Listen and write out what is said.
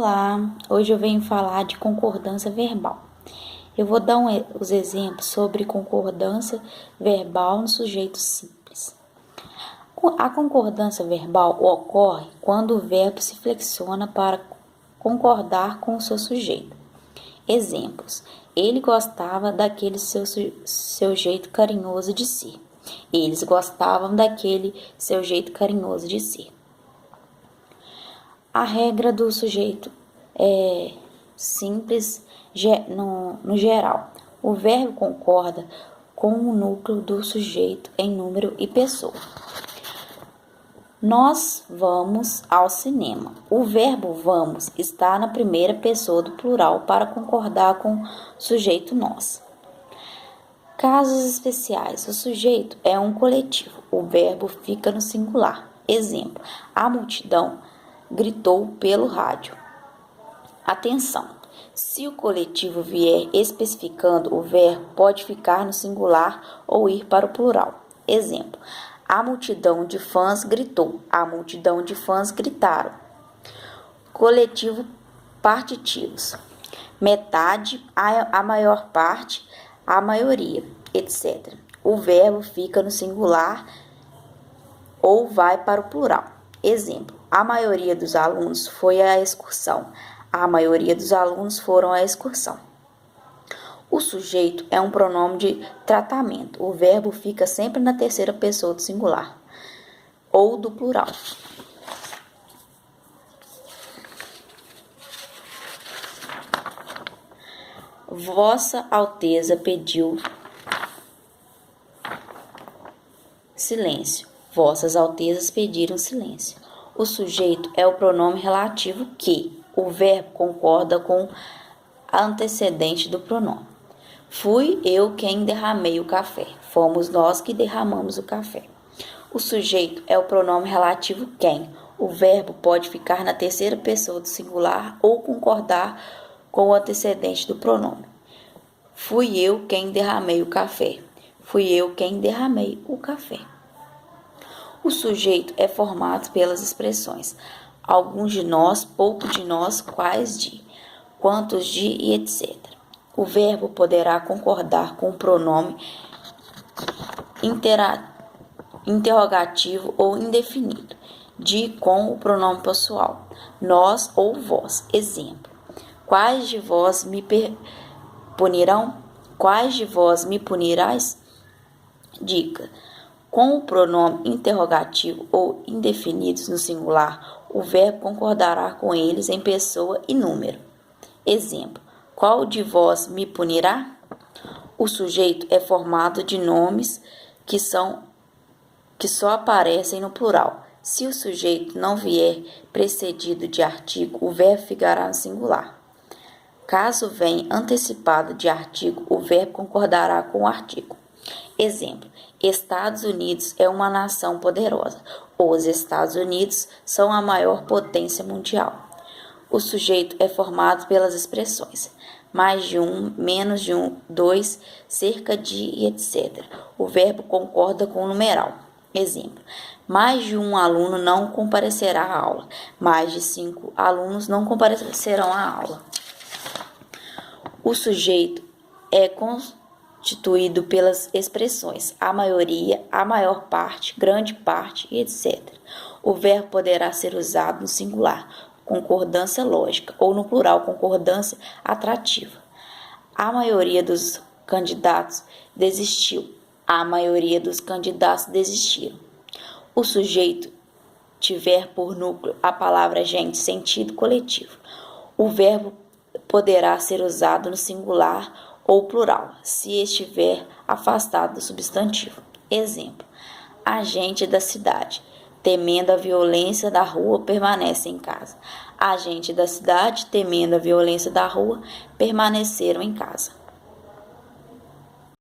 Olá, hoje eu venho falar de concordância verbal. Eu vou dar os exemplos sobre concordância verbal no sujeito simples. A concordância verbal ocorre quando o verbo se flexiona para concordar com o seu sujeito. Exemplos: ele gostava daquele seu jeito carinhoso de ser. Eles gostavam daquele seu jeito carinhoso de ser. A regra do sujeito é simples no geral. O verbo concorda com o núcleo do sujeito em número e pessoa. Nós vamos ao cinema. O verbo vamos está na primeira pessoa do plural para concordar com o sujeito nós. Casos especiais. O sujeito é um coletivo. O verbo fica no singular. Exemplo: a multidão gritou pelo rádio. Atenção! Se o coletivo vier especificando, o verbo pode ficar no singular ou ir para o plural. Exemplo: a multidão de fãs gritou. A multidão de fãs gritaram. Coletivo partitivos: metade, a maior parte, a maioria, etc. O verbo fica no singular ou vai para o plural. Exemplo: a maioria dos alunos foi à excursão. A maioria dos alunos foram à excursão. O sujeito é um pronome de tratamento. O verbo fica sempre na terceira pessoa do singular ou do plural. Vossa Alteza pediu silêncio. Vossas Altezas pediram silêncio. O sujeito é o pronome relativo que. O verbo concorda com a antecedente do pronome. Fui eu quem derramei o café. Fomos nós que derramamos o café. O sujeito é o pronome relativo quem. O verbo pode ficar na terceira pessoa do singular ou concordar com o antecedente do pronome. Fui eu quem derramei o café. Fui eu quem derramei o café. O sujeito é formado pelas expressões alguns de nós, pouco de nós, quais de, quantos de e etc. O verbo poderá concordar com o pronome interrogativo ou indefinido, de com o pronome pessoal, nós ou vós. Exemplo: quais de vós me punirão? Quais de vós me punirás? Dica: com o pronome interrogativo ou indefinidos no singular, o verbo concordará com eles em pessoa e número. Exemplo: qual de vós me punirá? O sujeito é formado de nomes que só aparecem no plural. Se o sujeito não vier precedido de artigo, o verbo ficará no singular. Caso venha antecipado de artigo, o verbo concordará com o artigo. Exemplo: Estados Unidos é uma nação poderosa. Os Estados Unidos são a maior potência mundial. O sujeito é formado pelas expressões mais de um, menos de um, dois, cerca de e etc. O verbo concorda com o numeral. Exemplo: mais de um aluno não comparecerá à aula. Mais de 5 alunos não comparecerão à aula. O sujeito é constituído pelas expressões a maioria, a maior parte, grande parte e etc. O verbo poderá ser usado no singular, concordância lógica, ou no plural, concordância atrativa. A maioria dos candidatos desistiu. A maioria dos candidatos desistiram. O sujeito tiver por núcleo a palavra gente, sentido coletivo. O verbo poderá ser usado no singular ou plural, se estiver afastado do substantivo. Exemplo: a gente da cidade, temendo a violência da rua, permanece em casa. A gente da cidade, temendo a violência da rua, permaneceram em casa.